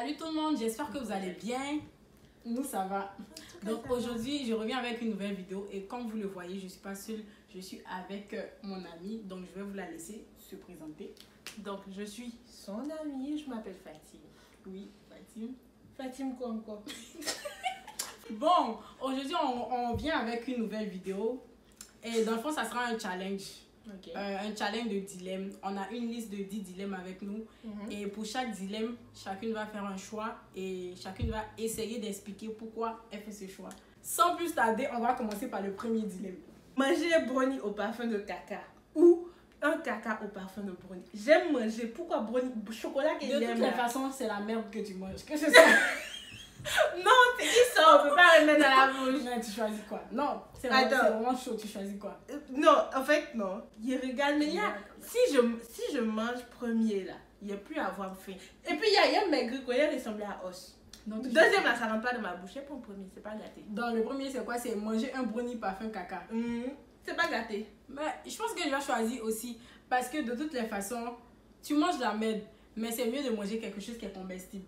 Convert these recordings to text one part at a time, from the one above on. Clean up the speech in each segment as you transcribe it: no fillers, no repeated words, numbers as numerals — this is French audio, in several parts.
Salut tout le monde, j'espère que vous allez bien. Nous, ça va. Donc aujourd'hui, je reviens avec une nouvelle vidéo et comme vous le voyez, je ne suis pas seule, je suis avec mon amie. Donc je vais vous la laisser se présenter. Donc je suis son amie, je m'appelle Fatime. Oui, Fatime. Fatime quoi encore? Bon, aujourd'hui, on vient avec une nouvelle vidéo. Et dans le fond, ça sera un challenge. Ok. Un challenge de dilemme. On a une liste de 10 dilemmes avec nous. Et pour chaque dilemme, chacune va faire un choix. Et chacune va essayer d'expliquer pourquoi elle fait ce choix. Sans plus tarder, on va commencer par le premier dilemme. Manger brownie au parfum de caca ou un caca au parfum de brownie. J'aime manger. Pourquoi brownie? Chocolat qu'elle De aime. toutes les façons, c'est la merde que tu manges. Que ce soit. Non, c'est qui ça? On peut pas remettre dans la bouche. Non, tu choisis quoi? Non, c'est Attends. vraiment chaud. Tu choisis quoi? Non, en fait, non. Il regarde, mais il y a... Si je mange premier, là, il n'y a plus à avoir faim. Et puis, il y a un maigre quoi, il ressemblait à os. Donc, Deuxième, là, ça rentre pas dans ma bouche. C'est pour le premier, c'est pas gâté. Dans le premier, c'est quoi? C'est manger un brownie parfum caca. C'est pas gâté. Mais je pense que je vais choisir aussi. Parce que de toutes les façons, tu manges la merde. Mais c'est mieux de manger quelque chose qui est comestible.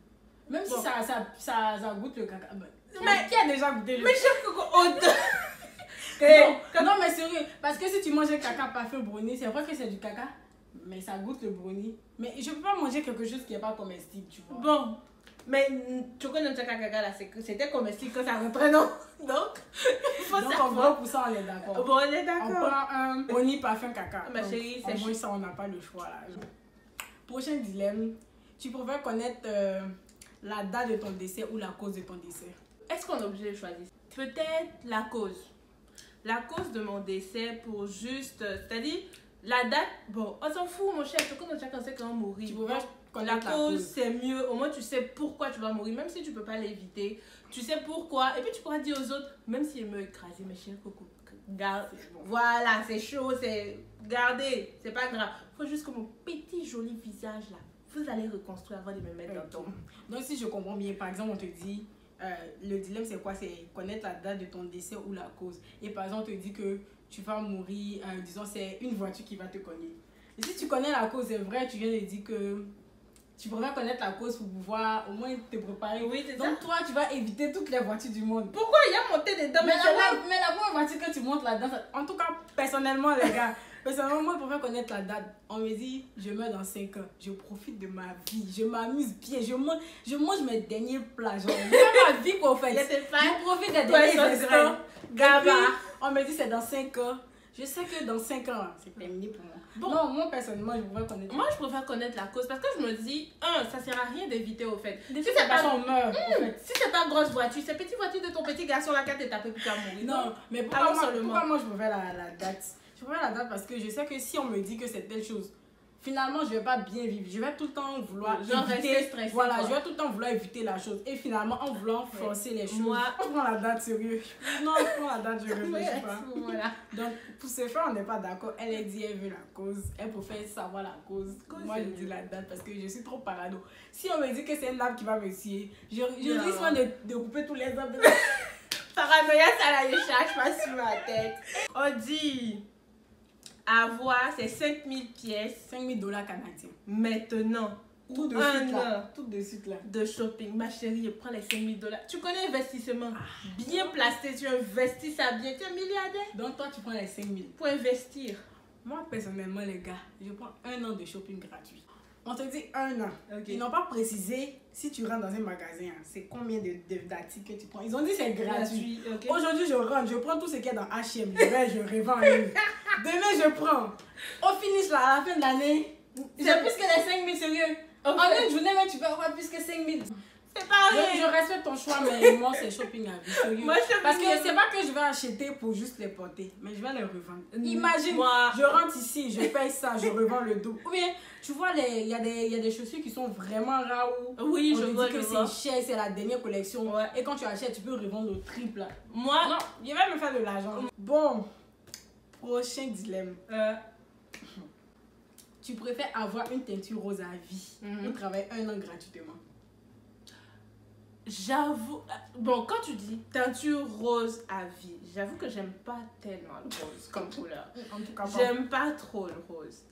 Même si ça goûte le caca. Mais qui a déjà goûté le Mais je coco non, mais sérieux. Parce que si tu manges un caca parfum brownie, c'est vrai que c'est du caca. Mais ça goûte le brownie. Mais je peux pas manger quelque chose qui est pas comestible, tu vois. Bon. Mais tu connais notre caca là, c'était comestible quand ça rentrait, non? Donc, il faut Donc, savoir. en gros, pour ça, on est d'accord. Bon, on est On d'accord. prend un brownie parfum caca. Ma Donc, chérie, au c'est moins ça, on n'a pas le choix là. Prochain dilemme. Tu préfères connaître la date de ton décès ou la cause de ton décès? Est-ce qu'on est obligé de choisir? Peut-être la cause. La cause de mon décès pour juste... C'est-à-dire, la date... Bon, on s'en fout, mon cher. Tu connais chacun sait quand on mourit. Tu préfères La connaître cause, c'est mieux. Au moins, tu sais pourquoi tu vas mourir. Même si tu peux pas l'éviter. Tu sais pourquoi. Et puis, tu pourras dire aux autres, même s'il me écraser, mes chers coco, garde. Voilà, c'est chaud, c'est... Gardez, c'est pas grave. Faut juste que mon petit joli visage, là, vous allez reconstruire avant de me mettre dans ton... Donc, si je comprends bien, par exemple, on te dit... le dilemme, c'est quoi? C'est connaître la date de ton décès ou la cause. Et par exemple, on te dit que tu vas mourir, disons, c'est une voiture qui va te cogner. Et si tu connais la cause, c'est vrai, tu viens de dire que tu pourrais connaître la cause pour pouvoir au moins te préparer. Oui, c'est ça. Donc, toi, tu vas éviter toutes les voitures du monde. Pourquoi il y a monté dedans? Mais la première voiture que tu montes là-dedans, en tout cas, personnellement, les gars, personnellement, moi, je préfère connaître la date. On me dit, je meurs dans 5 ans. Je profite de ma vie. Je m'amuse bien. Je mange mes derniers plats. Genre, je ma vie qu'on fait. Je profite des derniers instants. On me dit, c'est dans 5 ans. Je sais que dans 5 ans, c'est terminé pour moi. Bon. Non, moi, personnellement, je préfère connaître. Moi, je préfère connaître la cause parce que je me dis, ça sert à rien d'éviter au fait. Si c'est pas on meurt, si c'est pas grosse voiture, c'est petite voiture de ton petit garçon là qui t'est tapé pour faire mourir. Non, mais pourquoi moi je préfère la date? Je préfère la date parce que je sais que si on me dit que c'est telle chose, finalement je vais pas bien vivre. Je vais tout le temps vouloir rester stressée. Voilà, je vais tout le temps vouloir éviter la chose. Et finalement, en voulant forcer les choses, moi, je prends la date sérieux. Non, je prends la date, je réfléchis pas. Voilà. Donc, pour ce fait, on n'est pas d'accord. Elle a dit, elle veut la cause. Elle préfère savoir la cause. Moi, je dis la date parce que je suis trop parano. Si on me dit que c'est un arbre qui va me tuer, je risque de couper tous les arbres. Paranoïa, ça là, je cherche pas sur ma tête. On dit avoir ces 5000 pièces. $5000 canadiens. Maintenant. Tout de suite là. Tout de suite là. De shopping. Ma chérie, prends les $5000. Tu connais l'investissement? Bien placé, tu investis ça bien. Tu es milliardaire. Donc toi, tu prends les 5000. Pour investir. Moi, personnellement, les gars, je prends 1 an de shopping gratuit. On te dit 1 an. Okay. Ils n'ont pas précisé si tu rentres dans un magasin, c'est combien d'articles que tu prends. Ils ont dit c'est gratuit. Okay. Aujourd'hui, je rentre, je prends tout ce qu'il y a dans H&M. Je revends en ligne. Demain, je prends. Au finish, là, à la fin de l'année, j'ai plus que les 5000 sérieux. En une journée, même, tu peux avoir plus que 5000. C'est pas vrai. Je respecte ton choix, mais moi, c'est shopping à vie. Sérieux. Moi, parce que c'est pas que je vais acheter pour juste les porter, mais je vais les revendre. Imagine, je rentre ici, je paye ça, je revends le double. Ou bien, tu vois, il y a des chaussures qui sont vraiment rares. Oui, je vois que c'est cher, c'est la dernière collection. Ouais. Et quand tu achètes, tu peux revendre au triple. Là. Moi, non, je vais me faire de l'argent. Bon, prochain dilemme. Tu préfères avoir une teinture rose à vie ou travailler 1 an gratuitement? J'avoue, bon, quand tu dis teinture rose à vie, j'avoue que j'aime pas tellement le rose comme couleur. En tout cas, j'aime pas trop le rose.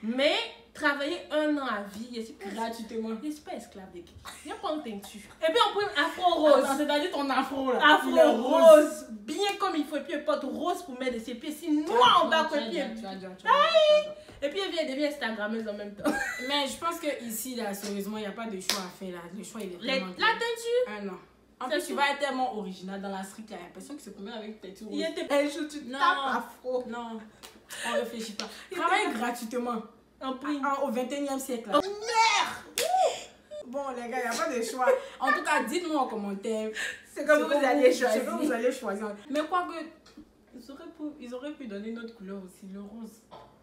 Mais travailler 1 an à vie, je suis gratuitement. Je suis pas esclave de qui. Il n'y a pas de teinture. Et puis on prend un afro rose. C'est-à-dire ton afro là. Afro rose. Bien comme il faut. Et puis il porte rose pour mettre ses pieds. Si noir en bas que pied. Et puis elle devient Instagrammeuse en même temps. Mais je pense que ici là, sérieusement, il n'y a pas de choix à faire là. Le choix il est tellement. La teinture. Ah non. En plus, tu vas être tellement original dans la street, il y a l'impression que c'est combien avec teinture. Il était belle, tu tapes afro. Non, on réfléchit pas. Travaille gratuitement. Au 21e siècle. Là. Bon, les gars, il n'y a pas de choix. En tout cas, dites-nous en commentaire. C'est comme vous allez choisir. C'est comme vous allez choisir. Mais quoi que, ils auraient pu donner une autre couleur aussi, le rose.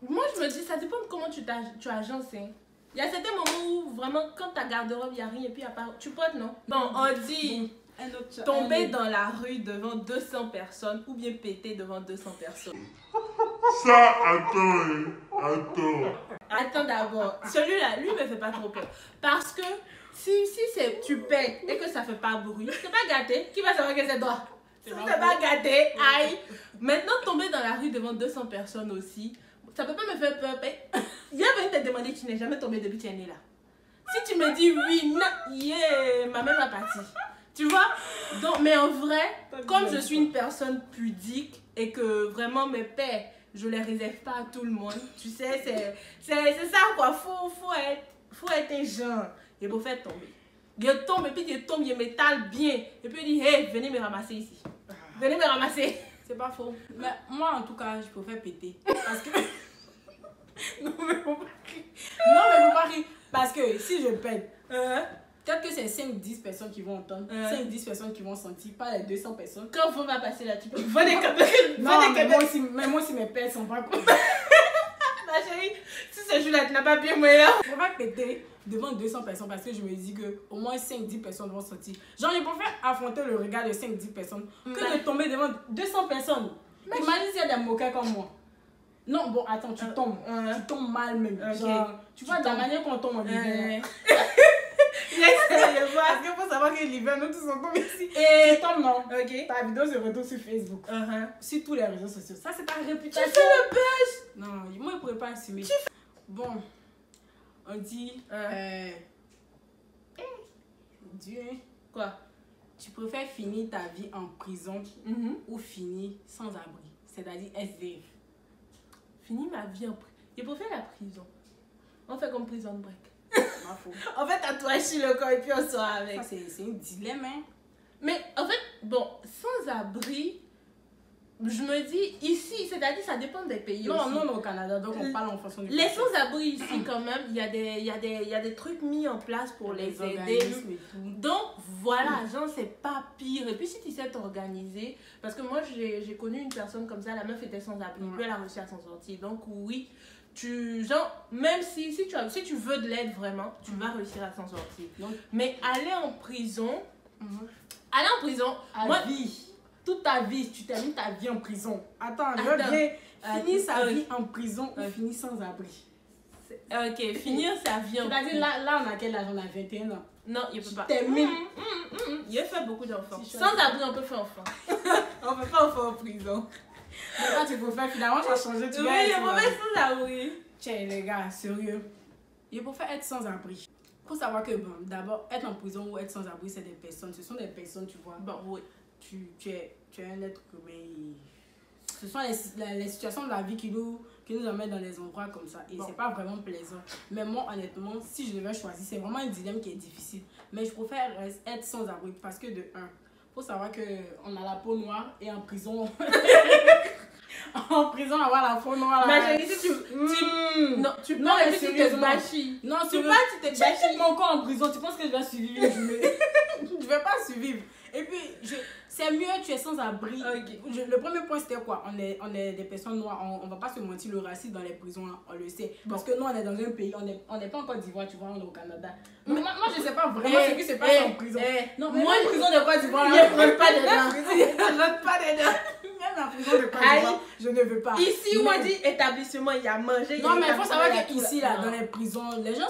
Moi, je me dis, ça dépend de comment tu agences. Hein. Il y a certains moments où vraiment, quand ta garde-robe, il n'y a rien et puis à part. Tu portes, non? Bon, on dit tomber dans la rue devant 200 personnes ou bien péter devant 200 personnes. Ça, attends D'abord. Celui-là, lui, me fait pas trop peur. Parce que si tu pètes et que ça fait pas bruit, c'est pas gâté. Qui va savoir que c'est toi? C'est pas gâté. Aïe. Maintenant, tomber dans la rue devant 200 personnes aussi, ça peut pas me faire peur. Il y a venu te demander, tu n'es jamais tombé depuis que tu es né là. Si tu me dis oui, non, yeah, ma mère va partir. Tu vois? Donc, mais en vrai, comme je suis une personne pudique et que vraiment mes pères, je les réserve pas à tout le monde. Tu sais, c'est ça quoi. Faut être un genre. Et pour faire tomber. Il tombe et puis il tombe, il m'étale bien. Et puis il dit, hey, venez me ramasser ici. Venez me ramasser. C'est pas faux. Mais moi, en tout cas, je préfère péter. Parce que... non, mais faut pas rire. Non, mais faut pas rire. Parce que si je pète, peut-être que c'est 5-10 personnes qui vont entendre, 5-10 personnes qui vont sentir, pas les 200 personnes. Quand on va passer là, tu peux... Non, mais moi aussi, mes pères sont pas contents. Ma chérie, si ce jour-là, tu n'as pas bien moi là. Je préfère péter devant 200 personnes parce que je me dis que au moins 5-10 personnes vont sortir. Genre, je préfère affronter le regard de 5-10 personnes que de tomber devant 200 personnes. Imagine s'il y a des moqueurs comme moi. Non, bon, attends, tu tombes mal même. Okay. Genre, tu vois, de la manière qu'on tombe en hiver. Parce qu'il faut savoir que l'hiver, nous tous on tombe ici. Et tu tombes, non? Ok. Ta vidéo se retrouve sur Facebook. Sur tous les réseaux sociaux. Ça, c'est ta réputation. Tu fais le buzz. Non, moi, je ne pourrais pas assumer. Bon, on dit... Dieu. Quoi? Tu préfères finir ta vie en prison ou finir sans abri? C'est-à-dire SDF. Finir ma vie en prison. Je préfère la prison. On fait comme prison break. En fait, tatouage sur le corps et puis on sort avec. Ça, c'est un dilemme, hein. Mais en fait, bon, sans abri, je me dis ici, c'est-à-dire ça dépend des pays. Non, aussi. Non, au Canada, donc on parle en fonction du les sans-abri ici, quand même, il y a des trucs mis en place pour les aider. Donc voilà, genre, c'est pas pire. Et puis si tu sais t'organiser, parce que moi j'ai connu une personne comme ça, la meuf était sans-abri, puis elle a réussi à s'en sortir. Donc oui. Genre, même si tu veux de l'aide vraiment, tu vas réussir à s'en sortir. Donc, mais aller en prison, moi, vie, toute ta vie, tu termines ta vie en prison. Attends, finir sa vie en prison ou finir sans abri. Ok, finir sa vie en prison. C'est-à-dire, là, on a quel âge? On a 21 ans. Non, il peut pas. Termine. Il a fait beaucoup d'enfants. Sans abri, on peut faire enfant. On peut pas enfant en prison. Mais là, tu peux faire, finalement, ça a changé. Oui, il faut faire sans abri. Tiens, les gars, sérieux. Il faut faire être sans abri. Il faut savoir que, bon, d'abord, être en prison ou être sans abri, c'est des personnes. Ce sont des personnes, tu vois. Bon, oui. Tu es un être humain. Ce sont les situations de la vie qui nous emmènent dans des endroits comme ça. Et c'est pas vraiment plaisant. Mais moi, honnêtement, si je devais choisir, c'est vraiment un dilemme qui est difficile. Mais je préfère être sans abri parce que de un, faut savoir qu'on a la peau noire et en prison... en prison, avoir la peau noire. Mais j'ai dit, non, tu non, et puis tu te bâchis. Non, tu te bâchis mon corps en prison. Tu penses que je vais survivre une journée? Je vais pas survivre. Et puis, c'est mieux, tu es sans abri. Okay. Le premier point, c'était quoi? On est des personnes noires. On va pas se mentir, le racisme dans les prisons, là, on le sait. Parce que nous, on est dans un pays, on n'est pas en Côte d'Ivoire, tu vois, on est au Canada. Mais moi, je sais pas vraiment ce qui se passe en prison. Non, mais moi, en prison de Côte d'Ivoire, je ne rentre pas dedans. Je rentre pas dedans. Même la prison de Côte d'Ivoire, Je ne veux pas. Ici, où on dit établissement, il y a mangé. Non, mais il faut savoir que qu'ici, là, dans les prisons, les gens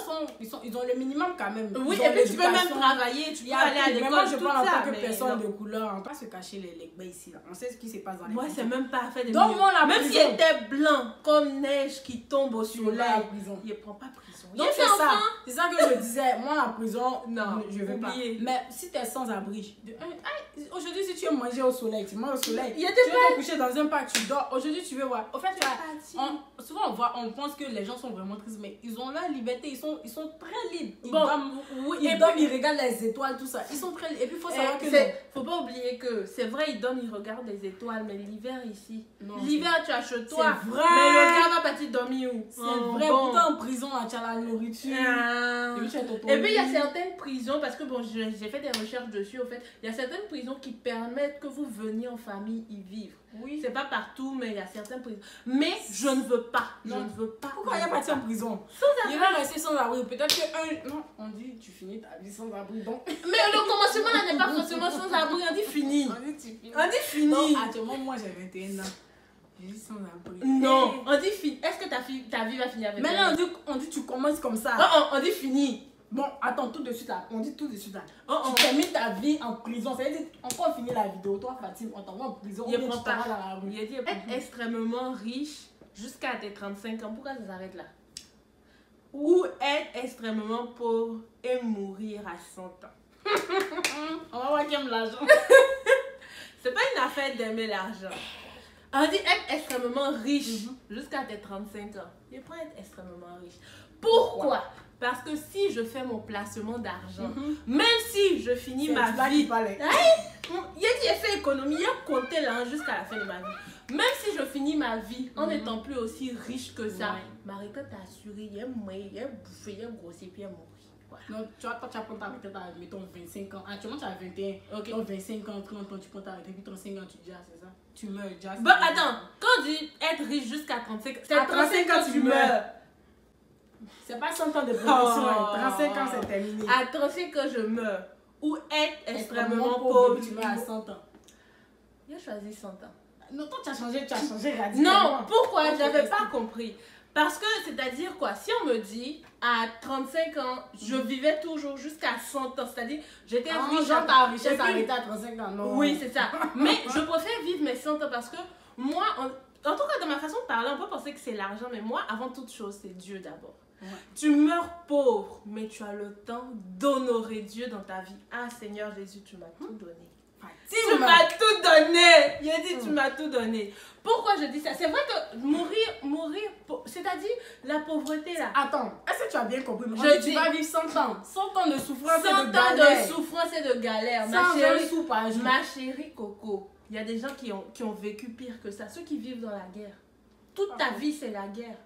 ils ont le minimum quand même. Oui, Ils ont et puis tu peux même l'éducation. travailler, tu peux aller à l'école. Moi, je tout parle en ça, tant que mais personne non. de couleur. On ne peut pas se cacher les gars ici. Là. On sait ce qui se passe dans les Moi, prisons. c'est même pas fait de Donne-moi la Même prison. s'il était blanc, comme neige qui tombe au Tu veux soleil, la prison. il ne prend pas prison. Donc Il c'est est ça. enfant. C'est ça que je disais. Moi, la prison, Non, je veux oubliez. pas. Mais si tu es sans abri, aujourd'hui, si tu veux manger au soleil, tu manges au soleil. Il y a Tu des veux te coucher dans un parc, tu dors. Aujourd'hui, tu veux voir. Au fait, tu vois, parti. souvent on pense que les gens sont vraiment tristes, mais ils ont leur liberté. Ils sont très libres. Ils Bon, dorment, oui, ils et dorment, puis- ils regardent les étoiles, tout ça. Ils sont très libres. Et puis, il faut savoir que Faut pas oublier que c'est vrai, ils dorment, ils regardent les étoiles, mais l'hiver ici. Non, L'hiver, tu as chez toi. c'est vrai. Mais le gars va partir dormir où? c'est vrai. Pourtant, en prison, là, tu as la nourriture. Ah. Et puis, tu as ton Et puis il y a lit. certaines prisons, parce que bon, j'ai fait des recherches dessus, au fait, il y a certaines prisons qui permettent que vous veniez en famille y vivre. Oui. C'est pas partout, mais il y a certaines prisons. Mais je ne veux pas. Je Non. ne veux pas. Pourquoi il y a parti en prison? Il va rester sans abri. Peut-être que un. Non, on dit tu finis ta vie sans abri. Donc. Mais le commencement là n'est pas forcément sans abri, on dit fini. On dit tu finis. On dit fini. Non, actuellement, moi j'ai 21 ans. J'ai dit sans abri. Non, on dit fini. Est-ce que ta vie va finir avec Maintenant, on dit tu commences comme ça. on dit fini. Bon, attends, tout de suite là. On dit tout de suite là. Oh, oh. Tu termines ta vie en prison. Ça veut dire, encore finir la vidéo. Toi, Fatim, on t'envoie en prison. Il ou bien prend tu t'en vas pas. dans la rue. Il a dit être extrêmement riche jusqu'à tes 35 ans. Pourquoi ça s'arrête là? Ou être extrêmement pauvre et mourir à 100 ans. On va voir qui aime l'argent. C'est pas une affaire d'aimer l'argent. On dit être extrêmement riche jusqu'à tes 35 ans. Il prend être extrêmement riche. Pourquoi? Parce que si je fais mon placement d'argent, même si je finis ma vie, il a fait économie, il a compté là jusqu'à la fin de ma vie. Même si je finis ma vie en n'étant plus aussi riche que ça, Marika t'a assuré, il a bouffé, il a grossi, puis il a mouru. Voilà. Non, tu vois, toi, tu vas prendre ta retraite à, mettons, 25 ans. Actuellement, tu as 21. Ok. Donc, 25 ans, 30 ans, tu prends ta retraite. Puis, 35 ans, tu dis, ah, c'est ça. Tu meurs, déjà. Bon, attends, quand on dit être riche jusqu'à 35 ans, c'est À 35 ans tu meurs. C'est pas 100 ans de production. Oh. 35 ans, c'est terminé. À 35 ans, je meurs. Ou être extrêmement pauvre, pauvre. puis tu meurs à 100 ans. Il a choisi 100 ans. Non, toi, tu as changé radicalement. Non, pourquoi? Ok, J'avais explique. pas compris. Parce que, c'est-à-dire quoi? Si on me dit, à 35 ans, je vivais toujours jusqu'à 100 ans, c'est-à-dire, j'étais riche. Genre, ta richesse Et puis- s'arrêtait à 35 ans. Non. Oui, c'est ça. Mais je préfère vivre mes 100 ans parce que moi, en tout cas, dans ma façon de parler, on peut penser que c'est l'argent, mais moi, avant toute chose, c'est Dieu d'abord. Ouais. Tu meurs pauvre, mais tu as le temps d'honorer Dieu dans ta vie. Ah, Seigneur Jésus, tu m'as tout donné. Tu Fatim, m'as tout donné. Il a dit, tu m'as tout donné. Pourquoi je dis ça? C'est vrai que mourir, c'est-à-dire la pauvreté là. Attends, est-ce que tu as bien compris? Je Tu dis- vas vivre 100 ans. 100 ans de souffrance 100 et ans de galère. de souffrance et de galère. Ma Sans un chérie, sou par jour. ma chérie Coco, il y a des gens qui ont vécu pire que ça. Ceux qui vivent dans la guerre. Toute ta vie, c'est la guerre.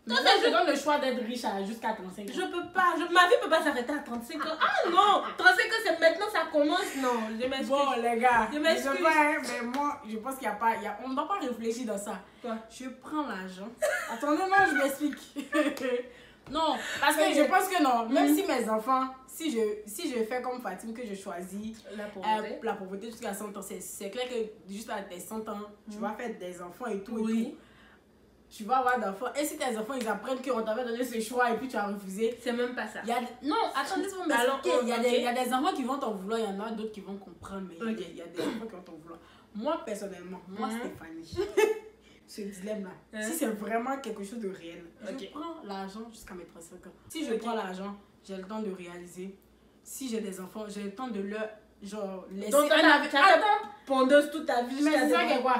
Non, je te donne le choix d'être riche jusqu'à 35 ans. Je peux pas. Ma vie peut pas s'arrêter à 35 ans. Ah non! 35 ans, c'est maintenant ça commence. Non, je m'excuse. Bon, les gars, Je m'excuse. sais pas, hein, mais moi, je pense qu'il y a pas. On ne doit pas réfléchir dans ça. Quoi? Je prends l'argent. Attendez, non, je m'explique. Non, parce que je pense que non. Même si mes enfants, si je fais comme Fatim, que je choisis La la pauvreté jusqu'à 100 ans, c'est clair que juste à tes 100 ans, tu vas faire des enfants et tout. Oui. Et tout. Tu vas avoir d'enfants. Et si tes enfants, ils apprennent qu'on t'avait donné ce choix et puis tu as refusé. C'est même pas ça. Non, attends, laisse-moi Alors, m'expliquer. Il y a ok. des enfants qui vont t'en vouloir, il y en a d'autres qui vont comprendre, mais Ok. il y a des enfants qui vont t'en vouloir. Moi, personnellement, moi, Stéphanie, ce dilemme-là, si c'est vraiment quelque chose de réel, Ok. je prends l'argent jusqu'à mes 35 ans. Si je prends l'argent, j'ai le temps de réaliser. Si j'ai des enfants, j'ai le temps de leur genre laisser Donc, Attends, pondeuse toute ta vie. mais jusqu'à c'est ça tes qui est quoi?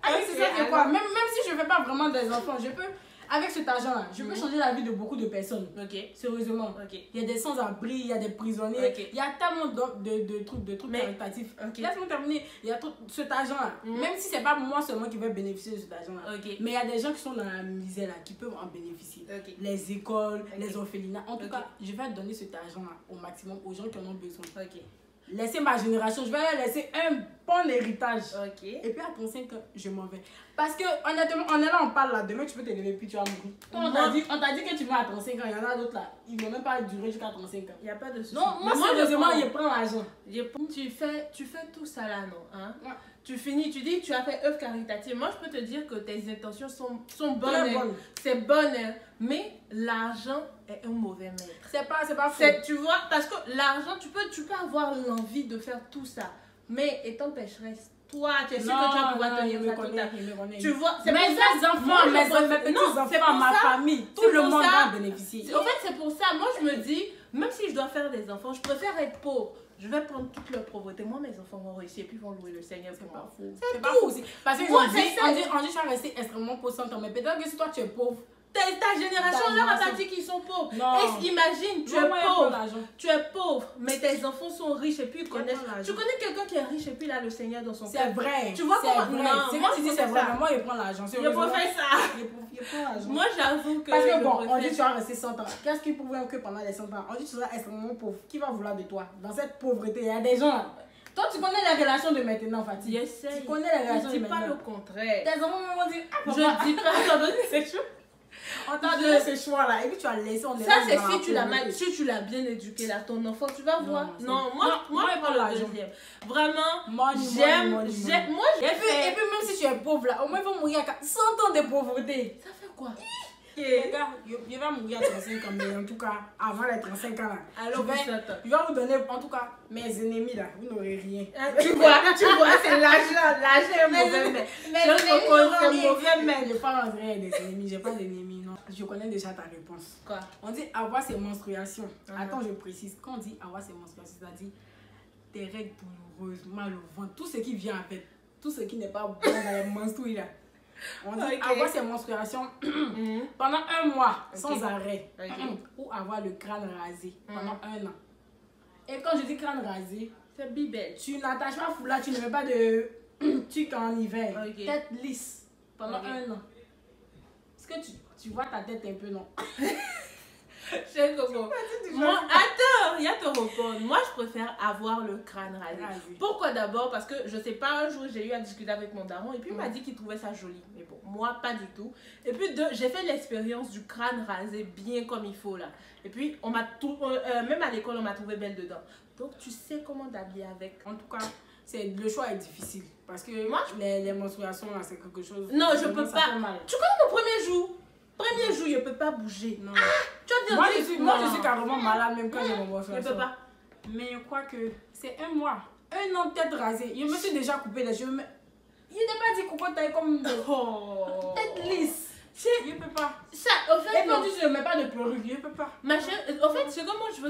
Ah oui, c'est Ok, ça qui est quoi? alors. Même si je ne fais pas vraiment des enfants, je peux, avec cet argent-là, je peux changer la vie de beaucoup de personnes. Ok. Sérieusement. Ok. Il y a des sans-abri, il y a des prisonniers, Ok. il y a tellement de trucs Mais- caritatifs. Ok. Laisse-moi terminer. Il y a cet argent-là. Même si c'est pas moi seulement qui vais bénéficier de cet argent-là. Ok. Mais il y a des gens qui sont dans la misère là, qui peuvent en bénéficier. Ok. Les écoles, Ok. les orphelinats. En tout Ok. cas, je vais donner cet argent-là au maximum aux gens qui en ont besoin. Ok. laisser ma génération, je vais leur laisser un bon héritage. Ok. Et puis à 35 ans, je m'en vais. Parce que honnêtement, on est là, on parle là, demain tu peux te lever puis tu vas mourir. Toi, on t'a dit que tu vas à 35 ans, il y en a d'autres là, ils ne vont même pas durer jusqu'à 35 ans. Il n'y a pas de souci. Non, moi sérieusement, je prends l'argent. Tu fais tout ça là, non hein? Ouais. Tu finis, tu dis tu as fait œuvre caritative. Moi, je peux te dire que tes intentions sont bonnes. Très bonnes. C'est bonne, hein. Mais l'argent est un mauvais maître. C'est pas faux. Tu vois, parce que l'argent, tu peux avoir l'envie de faire tout ça. Mais étant pécheresse, toi, tu es sûr que tu vas pouvoir tenir ça toute ta vie. Tu vois, c'est mes enfants, mes petits-enfants, ma famille, tout le monde va bénéficier. En fait, c'est pour ça, moi je me dis, même si je dois faire des enfants, je préfère être pauvre. Je vais prendre toute leur pauvreté. Moi, mes enfants vont réussir et puis vont louer le Seigneur pour moi. C'est pas faux aussi. Parce qu'on dit, tu vas rester extrêmement pauvre sans temps. Mais peut-être que si toi tu es pauvre, ta génération leur a pas dit qu'ils sont pauvres. Et imagine, tu es pauvre, mais tes enfants sont riches et puis ils connaissent. Tu connais quelqu'un qui est riche et puis il a le Seigneur dans son cœur. C'est vrai. Tu vois comment? Non, c'est moi qui dis c'est vrai. Moi, il prend l'argent. Il peut faire ça. Il prend l'argent. Moi, j'avoue que. Parce que bon, on dit tu vas rester 100 ans. Qu'est-ce qui prouve que pendant les 100 ans? On dit tu seras extrêmement pauvre. Qui va vouloir de toi? Dans cette pauvreté, il y a des gens. Toi, tu connais les relations de maintenant, Fatih. Tu connais les relations de maintenant. Je dis pas le contraire. Tes enfants vont dire, ah, papa. Je dis pas, c'est chaud. On t'a donné ce choix là et puis tu as laissé. Ça c'est si tu l'as bien éduqué là, ton enfant, tu vas voir. Non, moi je prends le deuxième. Vraiment, j'aime. Et puis même si tu es pauvre là, au moins il va mourir à 100 ans de pauvreté. Ça fait quoi? Les gars, il va mourir à 35 ans, mais en tout cas, avant les 35 ans là, alors il va vous donner, en tout cas, mes ennemis là, vous n'aurez rien. Tu vois, c'est l'argent est mauvais, mais c'est mauvais, mais je parle en vrai des ennemis, j'ai pas d'ennemis, non. Je connais déjà ta réponse. Quoi? On dit avoir ses menstruations. Attends, je précise. Quand on dit avoir ses menstruations, c'est-à-dire des règles douloureuses, mal au ventre, tout ce qui vient avec, tout ce qui n'est pas bon dans les menstrues là. On dit avoir ses menstruations pendant un mois sans arrêt ou avoir le crâne rasé pendant un an. Et quand je dis crâne rasé, c'est bibel. Tu n'attaches pas foulard, tu ne mets pas de tuque en hiver. Tête lisse pendant un an. Est-ce que tu vois ta tête un peu, non? C'est Coco. Moi, attends, il y a te répondre. Moi, je préfère avoir le crâne rasé. Pourquoi d'abord? Parce que je sais pas, un jour j'ai eu à discuter avec mon daron et puis il m'a dit qu'il trouvait ça joli. Mais bon, moi, pas du tout. Et puis, j'ai fait l'expérience du crâne rasé bien comme il faut là. Et puis, on m'a même à l'école, on m'a trouvé belle dedans. Donc, tu sais comment t'habiller avec. En tout cas, le choix est difficile. Parce que moi, les menstruations, c'est quelque chose. Non, je peux pas. Tu connais mon premier jour? Premier jour, je peux pas bouger. Non. Ah, tu vas dire moi, je suis carrément malade même quand j'ai mon menstruation. Je peux pas. Mais je crois que c'est un mois. Un an de tête rasée. Je me suis déjà coupé les cheveux. Mais il n'est pas dit couper taille comme tête lisse. Je peux pas. Ça, en fait, et quand tu ne mets pas de perruque, je peux pas. Ma chère, en fait, ce que moi je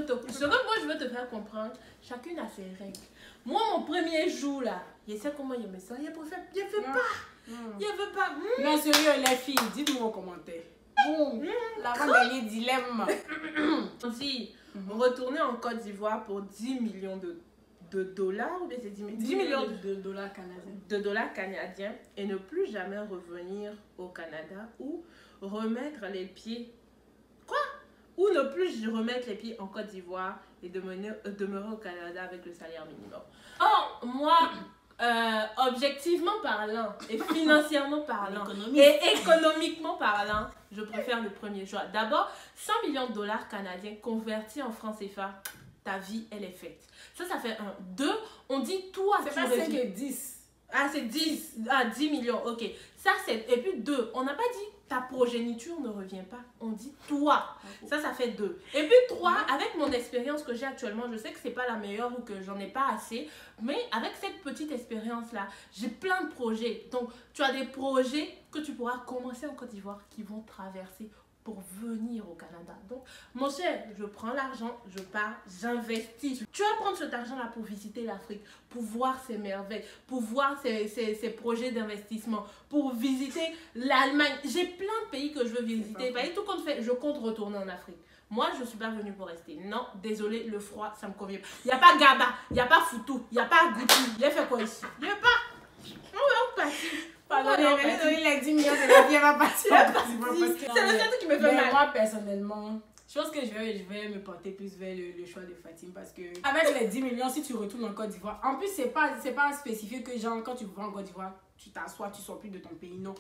veux te faire comprendre, chacune a ses règles. Moi, mon premier jour là, je sais comment je me sens. Je veux pas. Je veux pas. Non, sérieux, les filles, dites-moi en commentaire. Bon, l'avant-dernier dilemme. On dit retourner en Côte d'Ivoire pour 10 millions de dollars ou bien c'est 10 millions de dollars canadiens. De dollars canadiens et ne plus jamais revenir au Canada ou remettre les pieds. Quoi? Ou ne plus remettre les pieds en Côte d'Ivoire et demeurer au Canada avec le salaire minimum. Oh, moi. Objectivement parlant et financièrement parlant et économiquement parlant, je préfère le premier choix. D'abord, 100 millions de dollars canadiens convertis en francs CFA, ta vie, elle est faite. Ça fait 1. 2, on dit toi, c'est pas 5 et 10. Ah, c'est 10. Ah, 10 millions, ok. Ça, c'est... Et puis 2, on n'a pas dit ta progéniture ne revient pas. On dit toi. Ça fait 2. Et puis 3, avec mon expérience que j'ai actuellement, je sais que c'est pas la meilleure ou que j'en ai pas assez. Mais avec cette petite expérience-là, j'ai plein de projets. Donc, tu as des projets que tu pourras commencer en Côte d'Ivoire qui vont traverser pour venir au Canada. Donc, mon cher, je prends l'argent, je pars, j'investis. Tu vas prendre cet argent-là pour visiter l'Afrique, pour voir ses merveilles, pour voir ses projets d'investissement, pour visiter l'Allemagne. J'ai plein de pays que je veux visiter. Voyez, tout compte fait, je compte retourner en Afrique. Moi, je ne suis pas venue pour rester. Non, désolé, le froid, ça me convient. Il n'y a pas Gaba, il n'y a pas Foutou, il n'y a pas Gouti. J'ai fait quoi ici? Il n'y a pas. On va partir. Il a 10 millions de la vie, elle va partir. C'est le seul truc qui me fait mal. Moi, personnellement, Je pense que je vais me porter plus vers le choix de Fatim parce que avec les 10 millions, si tu retournes en Côte d'Ivoire, en plus, c'est pas spécifique que genre, quand tu vas en Côte d'Ivoire, tu t'assois, tu sors plus de ton pays. Non.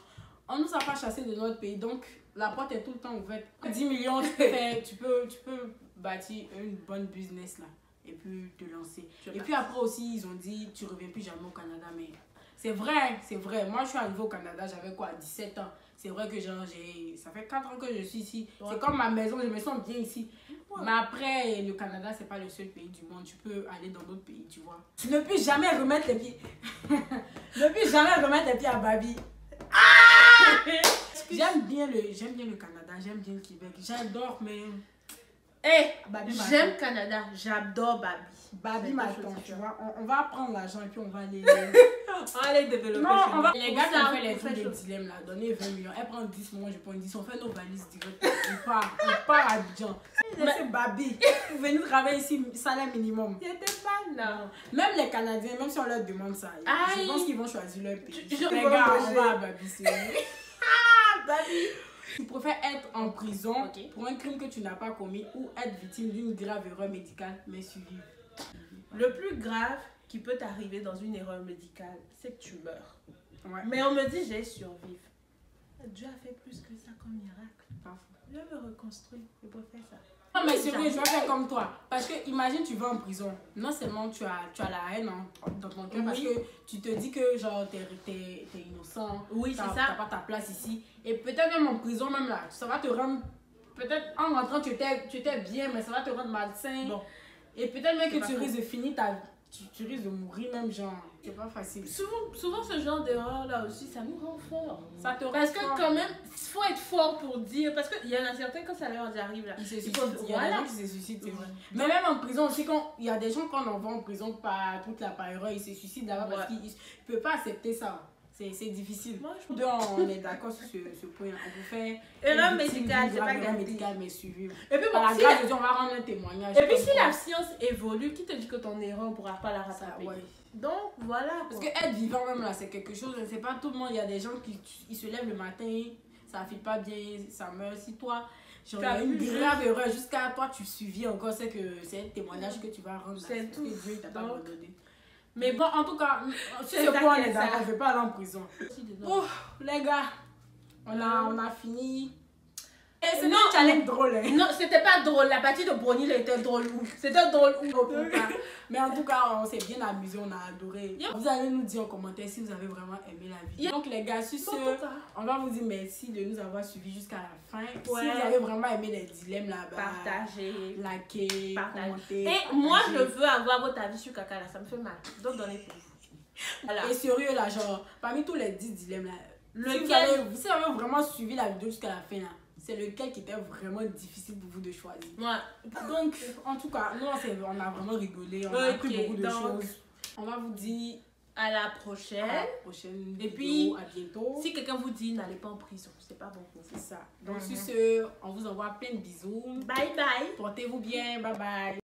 On nous a pas chassé de notre pays, donc la porte est tout le temps ouverte. 10 millions, tu peux bâtir une bonne business là et puis te lancer. Et puis après aussi, ils ont dit, tu reviens plus jamais au Canada, mais c'est vrai, c'est vrai. Moi, je suis arrivée au Canada, j'avais quoi, 17 ans. C'est vrai que genre, ça fait 4 ans que je suis ici. Ouais. C'est comme ma maison, je me sens bien ici. Ouais. Mais après, le Canada, c'est pas le seul pays du monde. Tu peux aller dans d'autres pays, tu vois. Ne plus jamais remettre les pieds. Ne plus jamais remettre les pieds à Babi. Ah! J'aime bien le Canada, j'aime bien le Québec. J'adore, mais... Hey, j'aime Canada, j'adore Babi. Babi m'attend, tu vois. On va prendre l'argent et puis on va aller... on va aller développer. Non, les gars qui ont fait les trucs de dilemme là, donner 20 millions. Elle prend 10, moi je prends 10. On fait nos valises direct. On part à Abidjan. C'est Babi. Vous venez travailler ici, salaire minimum. Il était pas là. Même les Canadiens, même si on leur demande ça, je pense qu'ils vont choisir leur pays. Les gars, on va à Babi. Ah, Babi. Tu préfères être en prison pour un crime que tu n'as pas commis ou être victime d'une grave erreur médicale mais suivie. Le plus grave qui peut t'arriver dans une erreur médicale, c'est que tu meurs. Ouais. Mais on me dit, j'ai survécu. Dieu a fait plus que ça comme miracle. Je veux reconstruire. Je préfère ça. Non, mais sérieux, je vais faire comme toi. Parce que imagine, tu vas en prison. Non seulement tu as la haine dans ton cœur, parce que tu te dis que genre t'es innocent. Oui, c'est ça. T'as pas ta place ici. Et peut-être même en prison, même là, ça va te rendre. Peut-être en rentrant, tu étais bien, mais ça va te rendre malsain. Bon. Et peut-être même que tu risques de finir tu risques de mourir même, genre. C'est pas facile. Souvent ce genre d'erreur là aussi, ça nous rend fort. Ça te rend parce que fort. quand même, il faut être fort pour dire. Parce qu'il y en a certains, quand ça leur arrive là, il y a des gens qui se suicident, c'est vrai. Mais même en prison aussi, il y a des gens quand on va en prison par toute la parole, ils se suicident là-bas parce qu'ils ne peuvent pas accepter ça. C'est difficile. Moi, on est d'accord sur ce point. On peut faire erreur médicale, c'est pas grave médicale, mais suivi. Et puis, bon, si on va rendre un témoignage. Et puis, si la science évolue, qui te dit que ton erreur, on ne pourra pas la rattraper? Donc, voilà. Parce que être vivant, même là, c'est quelque chose. C'est pas tout le monde. Il y a des gens qui se lèvent le matin, ça ne file pas bien, ça meurt. Si toi, genre, il y a une grave erreur, jusqu'à toi, tu suivis encore, c'est un témoignage que tu vas rendre. C'est tout. Dieu t'a pas abandonné. Mais bon, en tout cas, sur ce point, on est d'accord, je ne vais pas aller en prison. Oh, les gars, on a fini. Et c'est un challenge drôle. Hein. Non, c'était pas drôle. La partie de Brony était drôle. C'était drôle. Mais en tout cas, on s'est bien amusé, on a adoré. Vous allez nous dire en commentaire si vous avez vraiment aimé la vidéo. Donc les gars, sur ce, on va vous dire merci de nous avoir suivis jusqu'à la fin. Si vous avez vraiment aimé les dilemmes là-bas, partagez, likez, commentez. Et moi, je veux avoir votre avis sur Kaka là, ça me fait mal. Donc donnez pour vous. Voilà. Et sérieux là, genre, parmi tous les 10 dilemmes là, si vous avez vraiment suivi la vidéo jusqu'à la fin là, c'est lequel qui était vraiment difficile pour vous de choisir. Donc, en tout cas, nous, on a vraiment rigolé, on a appris beaucoup de choses. On va vous dire à la prochaine. Et puis, à bientôt. Si quelqu'un vous dit n'allez pas en prison, c'est pas bon pour vous. C'est ça. Donc, sur ce, on vous envoie plein de bisous. Bye bye. Portez-vous bien. Bye bye.